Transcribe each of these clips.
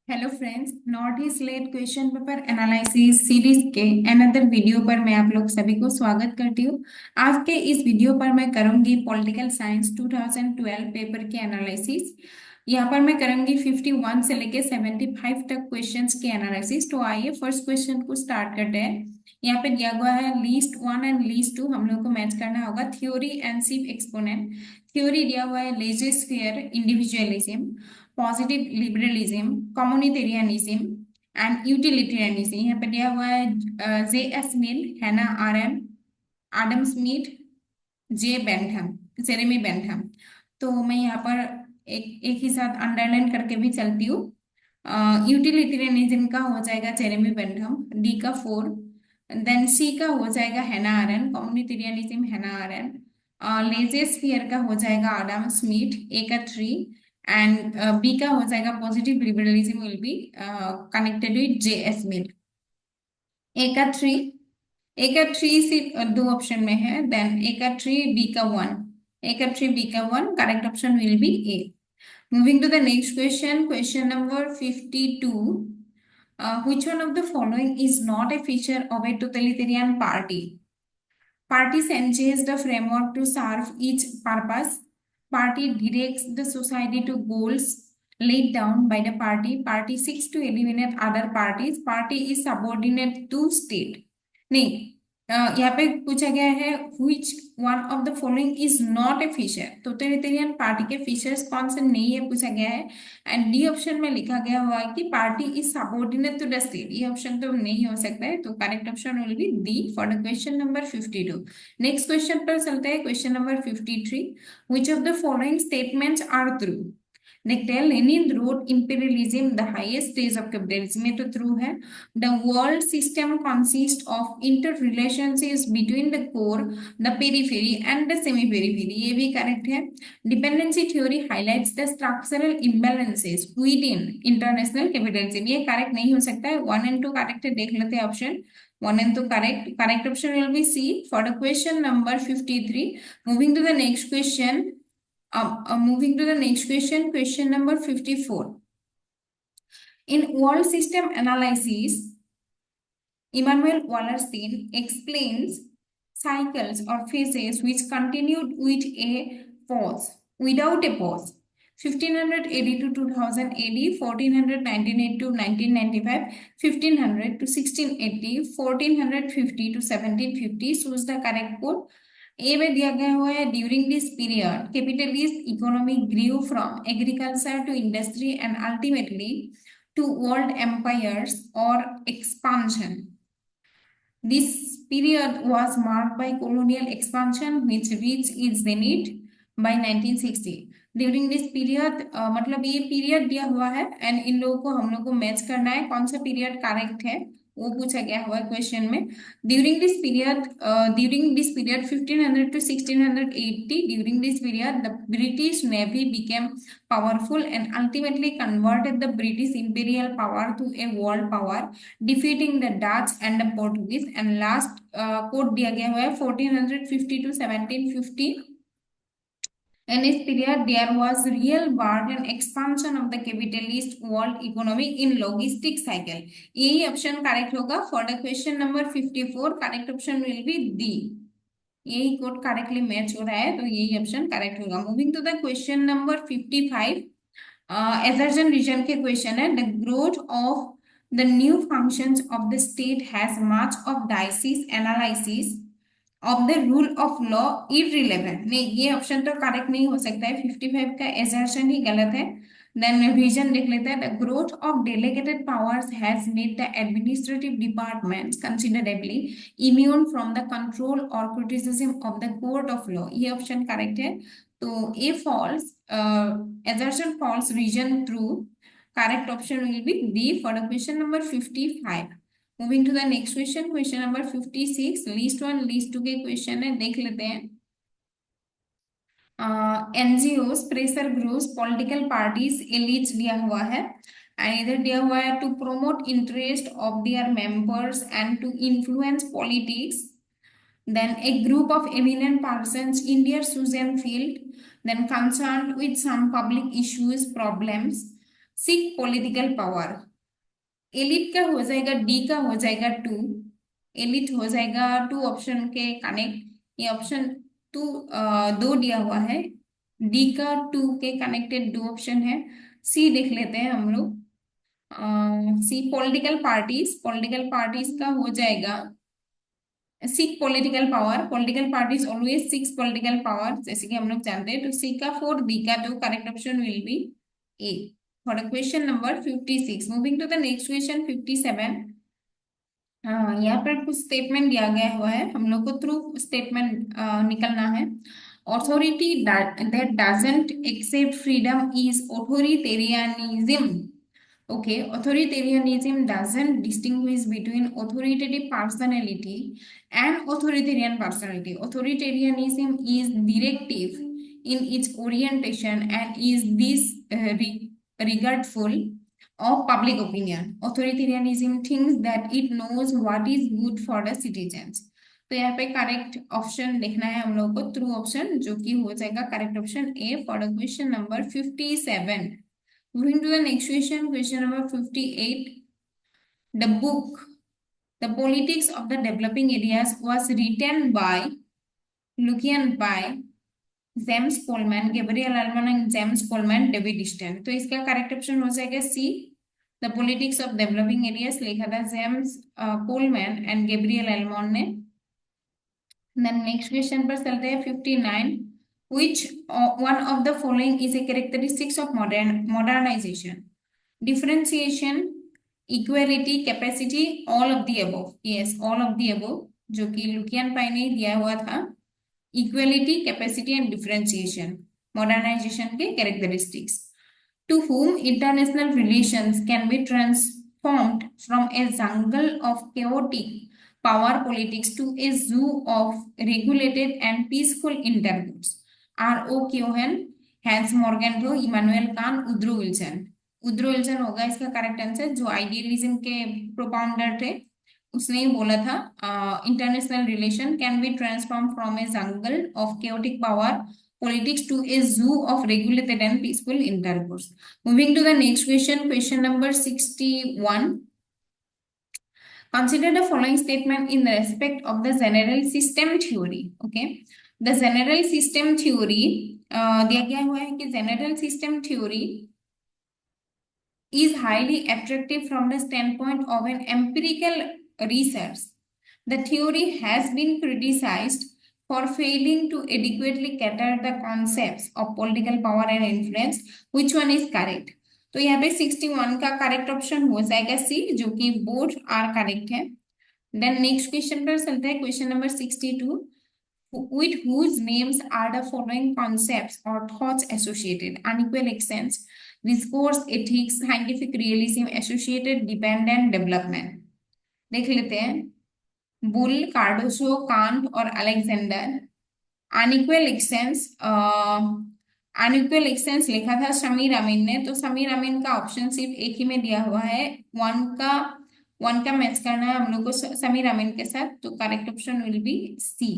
Hello friends, north east late question paper analysis series के another video पर मैं आप लोग सभी को स्वागत करती हूँ। आज के इस वीडियो पर मैं करूंगी पॉलिटिकल साइंस 2012 पेपर के एनालिसिस। यहाँ पर मैं करूंगी 51 से लेके 75 तक क्वेश्चंस के एनालिसिस। तो आइए फर्स्ट क्वेश्चन को स्टार्ट करते हैं। यहाँ पे दिया हुआ है least one and least two, हम लोग को मैच करना होगा। थ्योरी एंड सिर्फ एक्सपोनेंट। थ्योरी दिया हुआ है laissez-faire, individualism, positive liberalism, communitarianism and utilitarianism. यहाँ पे दिया हुआ है J S Mill, Hannah Arendt, Adam Smith, J Bentham, Jeremy Bentham. तो मैं यहाँ पर एक एक ही साथ अंडरलाइन करके भी चलती हूँ। यूटिलिटेरियनिज्म का हो जाएगा जेरेमी बेंथम, डी का 4। देन सी का हो जाएगा हैना आरेंट, कम्युनिटेरियनिज्म हैना आरेंट। लेजेस्फियर का हो जाएगा आडम स्मिथ, ए का 3। एंड बी का हो जाएगा positive liberalism will be connected with J S Mill. A का 3, ए का 3 सिर्फ दो ऑप्शन में है। देन ए का 3, बी का 1। ए का 3, बी का 1, correct option will be A. Moving to the next question, question number 52। Which one of the following is not a feature of a totalitarian party? Party changes the framework to serve each purpose. Party directs the society to goals laid down by the party. Party seeks to eliminate other parties. Party is subordinate to state. नहीं, यहाँ पे पूछा गया है which one of the following is not a feature। Totalitarian party के features कौन से नहीं है पूछा गया है। एंड डी ऑप्शन में लिखा गया हुआ है कि party is subordinate to the state. ये ऑप्शन तो नहीं हो सकता है, तो correct option will be D for the question number 52। Next question पर चलते हैं, question number 53। Which of the following statements are true? देखते हैं। Lenin wrote imperialism the highest stage of capitalism, ये तो ट्रू है। The world system consist of inter relationships between the core, the periphery and the semi periphery, ये भी correct है। Dependency theory highlights the structural imbalances with in international capitalism, ये correct नहीं हो सकता है। 1 एंड 2 करेक्ट है, देख लेते हैं option 1 and 2 correct. Correct option will be C for the question number 53। Moving to the next question. Moving to the next question, question number 54. In world system analysis, Immanuel Wallerstein explains cycles or phases which continued with a pause, without a pause. 1580 to 2000 AD, 1498 to 1995, 1500 to 1680, 1450 to 1750. Choose the correct code. A में दिया गया हुआ है during this period capitalist economy grew from agriculture to industry and ultimately to world empires or expansion. This period was marked by colonial expansion which reached its zenith by 1960. During this period, मतलब ये period दिया हुआ है and in लोगों को हम लोग को मैच करना है कौन सा पीरियड करेक्ट है, वो पूछा गया हुआ है क्वेश्चन में। During this period 1500 to 1680, during this period the British navy became powerful and ultimately converted the British imperial power to a world power, defeating the Dutch and the Portuguese। and last quote दिया गया हुआ है 1450 to 1750। In this period, there was real birth and expansion of the capitalist world economy in logistic cycle। यही option correct होगा for the question number 54। Correct option will be D. यही code correctly match हो रहा है, तो यही option correct होगा। Moving to the question number 55। assertion region के क्वेश्चन है। The growth of the new functions of the state has much of Dicey's analysis of the rule of law irrelevant. नहीं, ये ऑप्शन तो correct नहीं हो सकता है, 55 का assertion ही गलत है। देन रीजन देख लेते हैं। The growth of delegated powers has made the administrative departments considerably immune from the control और criticism of the court of law, ये ऑप्शन करेक्ट है। तो A false, assertion false, region true। Correct option will be D for the question number 55। Moving to the next question, question number 56। list 1 list 2 के question है, देख लेते हैं। NGOs, pressure groups, political parties, elites दिया हुआ है। And इधर दिया हुआ है to promote interest of their members and to influence politics. Then a group of eminent persons in their chosen field, then concerned with some public issues, problems, seek political power. Elite का हो जाएगा D का हो जाएगा to, elite हो जाएगा to option के connect, ये ऑप्शन टू दो दिया हुआ है, डी का टू के कनेक्टेड दो ऑप्शन है। सी देख लेते हैं हम लोग, सी पॉलिटिकल पार्टीज का हो जाएगा seek political power, political parties always seeks political power जैसे कि हम लोग जानते हैं, तो सी का फोर, डी का two, correct option will be A for question number 56। Moving to the next question 57। हाँ, यहाँ पर कुछ स्टेटमेंट दिया गया हुआ है, हम लोग को थ्रू स्टेटमेंट निकलना है। Authority that doesn't accept freedom is authoritarianism. Okay, authoritarianism doesn't distinguish between authoritative personality and authoritarian personality. Authoritarianism is directive in its orientation and is this regardful of public opinion. Authoritarianism thinks that it knows what is good for the citizens. तो यहाँ पे correct option लिखना है हम लोग को through option, जो कि हो जाएगा correct option A for question number 57। Moving to the next question, question number 58. The book, The Politics of the Developing Areas, was written by Lucian by James Coleman, Gabriel Almond and James Coleman, David Stan. तो इसका correct option हो जाएगा C, the politics of developing areas लिखा था James Coleman and Gabriel Almond ने। Then next question पर चलते हैं 59। Which one of the following is a characteristics of modernization? Differentiation, equality, capacity, all of the above. Yes, all of the above, जो कि लुकियन पाई ने दिया हुआ था। Equality, capacity and differentiation modernization के characteristics. To whom international relations can be transformed from a jungle of chaotic power politics to a zoo of regulated and peaceful intercourse. R.O. Cohen, Hans Morgenthau, Immanuel Kant, Woodrow Wilson. Woodrow Wilson होगा इसका correct answer, जो idealism के propounder थे, उसने ही बोला था international relation can be transform from a jungle of chaotic power politics to a zoo of regulated and peaceful intercourse. Moving to the next question, question number 61. Consider the following statement in respect of the general system theory. Okay, the general system theory दिया गया हुआ है कि general system theory is highly attractive from the standpoint of an empirical research. The theory has been criticized for failing to adequately cater the concepts of political power and influence. Which one is correct? तो यहाँ पे 61 का correct option हो जाएगा सी, जो कि both are correct है। Then next question पर चलते हैं, question number 62। With whose names are the following concepts or thoughts associated? Unequal exchange, discourse, ethics, scientific realism, associated, dependent, development। देख लेते हैं, बुल, कार्डोसो, कांट और Alexander. Unequal exchange, unequal exchange लिखा था समीर अमीन ने, तो समीर अमीन का ऑप्शन सिर्फ एक ही में दिया हुआ है, वन का मैच करना है हम लोग को समीर अमीन के साथ, तो correct option will be C.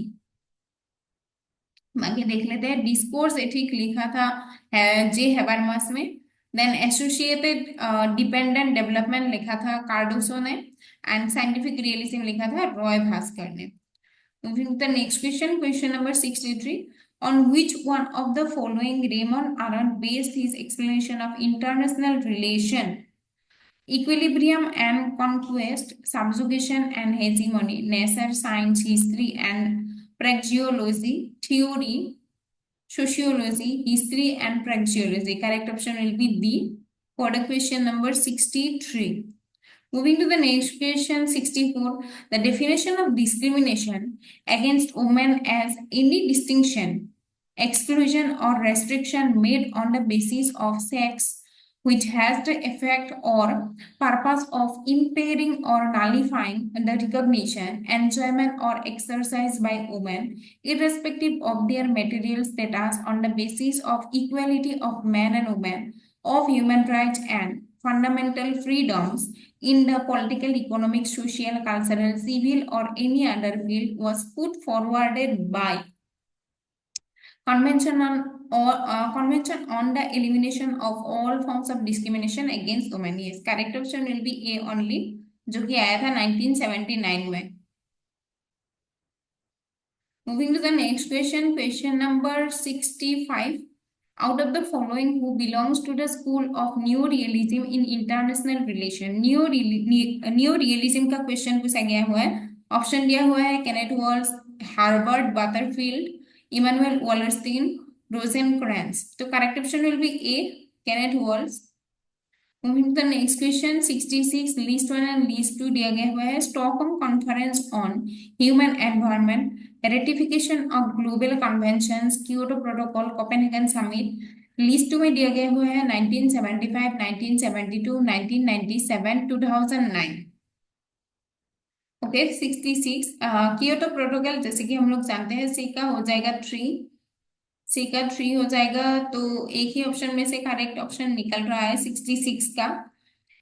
बाकी देख लेते हैं, डिस्कोर्स एथिक लिखा था जे हेबरमास में। देन एसोसिएटेड डिपेंडेंट डेवलपमेंट लिखा था कार्डोसो ने, एंड साइंटिफिक रियलिज्म लिखा था रॉय भास्कर ने। Moving to the next question, question number 63. On which one of the following Raymond Aron based his explanation of international relation? Equilibrium and conquest, subjugation and hegemony, nature, science, history and praxeology, theory, sociology, history and praxeology. Correct option will be D for the question number 63. Moving to the next question, 64. The definition of discrimination against women as any distinction, exclusion or restriction made on the basis of sex which has the effect or purpose of impairing or nullifying the recognition, enjoyment or exercise by women, irrespective of their material status, on the basis of equality of men and women, of human rights and fundamental freedoms in the political, economic, social, cultural, civil or any other field, was put forwarded by Convention on the elimination of all forms of discrimination against women. Yes, correct option will be A only, जो कि आया था 1979 में. Moving to the next question, question number 65. Out of the following, who belongs to the school of New Realism in International Relation? New Realism का question पूछा गया हुआ है. ऑप्शन दिया हुआ है Kenneth Waltz, Herbert Butterfield, Immanuel Wallerstein, Rosecrance. तो correct option will be A, Kenneth Waltz. Moving to the next question, 66, list 1 and list 2 दिया गया हुआ है. Stockholm Conference on Human Environment, ratification of global conventions, Kyoto Protocol, Copenhagen Summit. List 2 में दिया गया हुआ है 1975, 1972, 1997, 2009. ओके, 66 कियोटो प्रोटोकॉल, जैसे कि हम लोग जानते हैं, सी का हो जाएगा 3, सी का 3 हो जाएगा. तो एक ही ऑप्शन में से करेक्ट ऑप्शन निकल रहा है 66 का.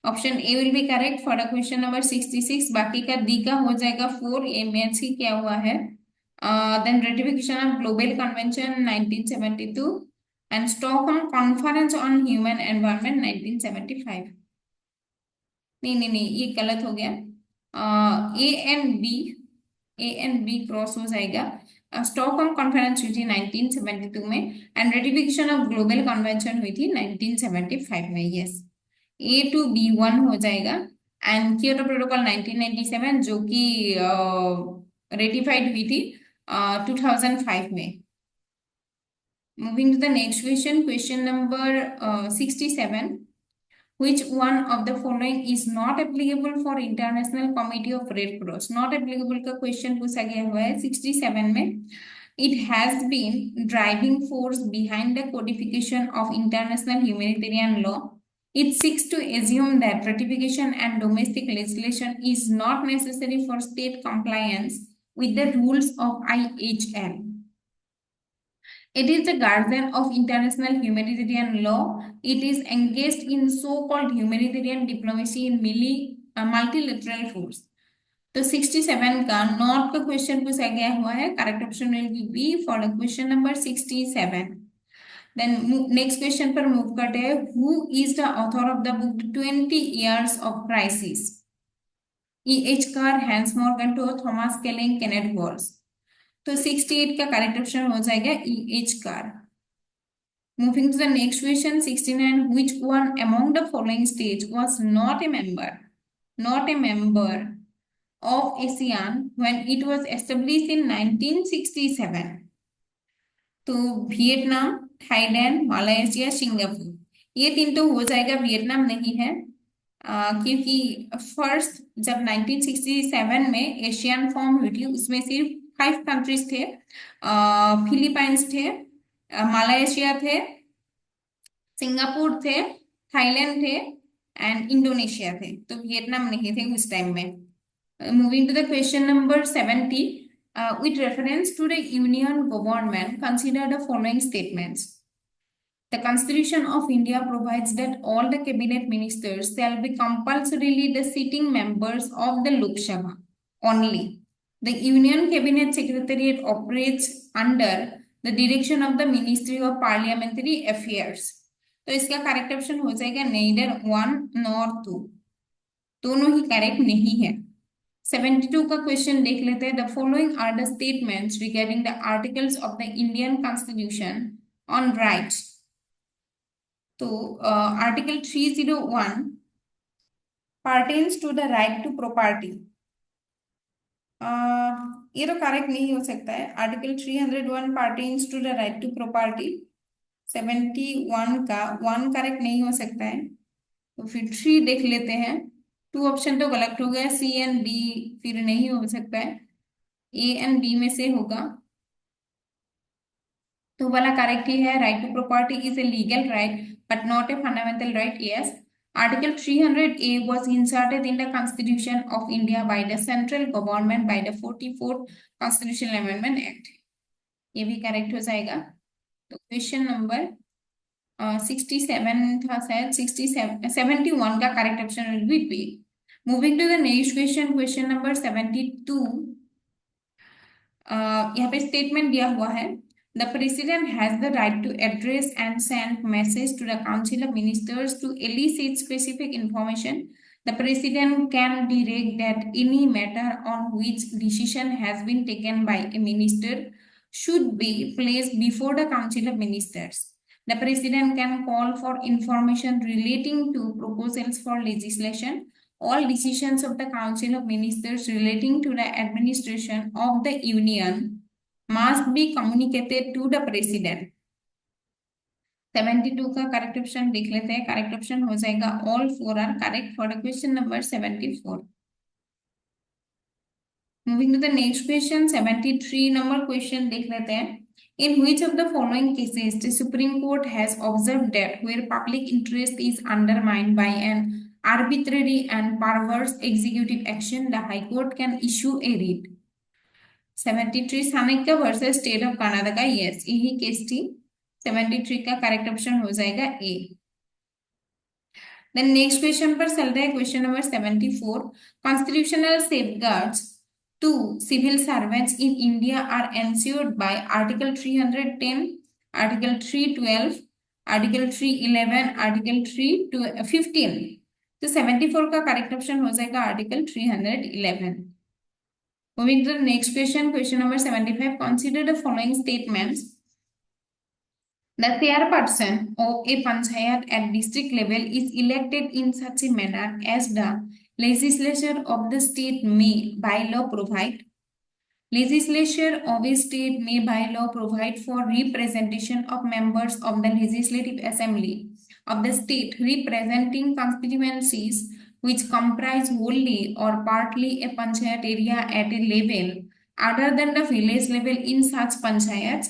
Option A will be correct for the question number 66. बाकी का डी का हो जाएगा 4. ए मैथ्स की क्या हुआ है. Then ratification of global convention 1972 and Stockholm conference on human environment 1975. नहीं नहीं नहीं, ये गलत हो गया. A and B, A and B cross हो जाएगा. स्टॉकहोम कॉन्फ्रेंस हुई थी 1972 में and ratification of global convention हुई थी 1975 में. यस, ए टू बी 1 हो जाएगा. एंड कियोटो प्रोटोकॉल 1997 जो कि रेटिफाइड हुई थी 2005 में. Moving to the next question, question number 67. Which one of the following is not applicable for International Committee of Red Cross? Not applicable का question पूछा गया हुआ है 67 में. It has been driving force behind the codification of international humanitarian law. It seeks to assume that ratification and domestic legislation is not necessary for state compliance with the rules of IHL. It is the guardian of international humanitarian law. It is engaged in so-called humanitarian diplomacy in multilateral force. तो 67 का not का question पूछा गया हुआ है. Correct option will be B for the question number 67. Then next question पर move करते हैं. Who is the author of the book 20 Years of Crisis? E.H. Carr, Hans Morgan, Thomas Kelling, Kenneth Waltz. तो 68 का correct option हो जाएगा E.H. Carr. Moving to the next question, 69. Which one among the following states was not a member of ASEAN when it was established in 1967? तो Vietnam, Thailand, Malaysia, Singapore. ये 3 तो हो जाएगा. Vietnam नहीं है क्योंकि फर्स्ट जब 1967 में एशियन फॉर्म हुई थी उसमें सिर्फ 5 कंट्रीज थे. फिलीपाइंस थे, मलेशिया थे, सिंगापुर थे, थाईलैंड थे एंड इंडोनेशिया थे. तो वियतनाम नहीं थे उस टाइम में. Moving to the question number 70. With reference to the union government, consider the following statements. The Constitution of India provides that all the cabinet ministers shall be compulsorily the sitting members of the Lok Sabha only. The Union Cabinet Secretariat operates under the direction of the Ministry of Parliamentary Affairs. तो इसका correct option हो जाएगा neither 1 nor 2. दोनों ही correct नहीं है. 72 का question देख लेते हैं. The following are the statements regarding the articles of the Indian constitution on rights. तो article 301 pertains to the right to property. ये तो करेक्ट नहीं हो सकता है. Article 301 pertains to the right to property. 71 का 1 करेक्ट नहीं हो सकता है. तो फिर 3 देख लेते हैं. 2 ऑप्शन तो गलत हो गया. सी एंड डी फिर नहीं हो सकता है. ए एंड बी में से होगा. तो वाला करेक्ट ही है. Right to property is a legal right but not a fundamental right. Yes, Article 300A was inserted in the Constitution of India by the central government by the 44th Constitutional Amendment Act. ये भी correct हो जाएगा. तो question number 67 था शायद. 71 का correct option will be B. Moving to the next question, question number 72. यहाँ पे स्टेटमेंट दिया हुआ है. The President has the right to address and send message to the Council of Ministers to elicit specific information. The President can direct that any matter on which decision has been taken by a minister should be placed before the Council of Ministers. The President can call for information relating to proposals for legislation. All decisions of the Council of Ministers relating to the administration of the Union must be communicated to the President. 72 का correct option देख लेते हैं। Correct option हो जाएगा all four are correct for the question number 74। Moving to the next question 73 number question देख लेते हैं। In which of the following cases the Supreme Court has observed that where public interest is undermined by an arbitrary and perverse executive action, the High Court can issue a writ? 73 Sanika versus state of Karnataka. Yes, यही case थी। 73 का correct option हो जाएगा ए। Then next question पर चलते हैं। Question number 74। Constitutional safeguards to civil servants in India are ensured by article 310, article 312, article 311, article 315। तो 74 का करेक्ट ऑप्शन हो जाएगा article 311। Moving to the next question, question number 75. Consider the following statements. The chairperson of a panchayat at district level is elected in such a manner as the legislature of the state may by law provide. Legislature of a state may by law provide for representation of members of the legislative assembly of the state representing constituencies which comprise wholly or partly a panchayat area at a level other than the village level in such panchayats.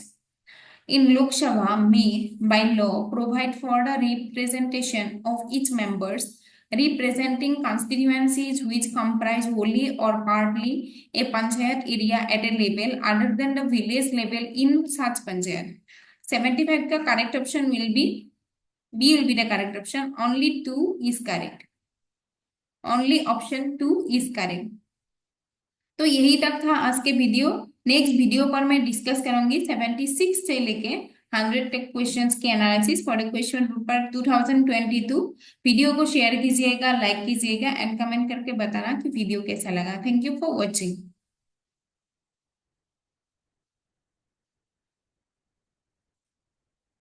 In Lok Sabha may by law provide for the representation of each members representing constituencies which comprise wholly or partly a panchayat area at a level other than the village level in such panchayat. 75 का correct option will be B will be the correct option. Only 2 is correct. Only option 2 is correct. तो यही तक था आज के video. Next video पर मैं discuss करूंगी 76 से लेके 100 तक क्वेश्चंस के analysis for question paper 2022। Video को शेयर कीजिएगा, लाइक कीजिएगा एंड कमेंट करके बताना कि वीडियो कैसा लगा। Thank you for watching.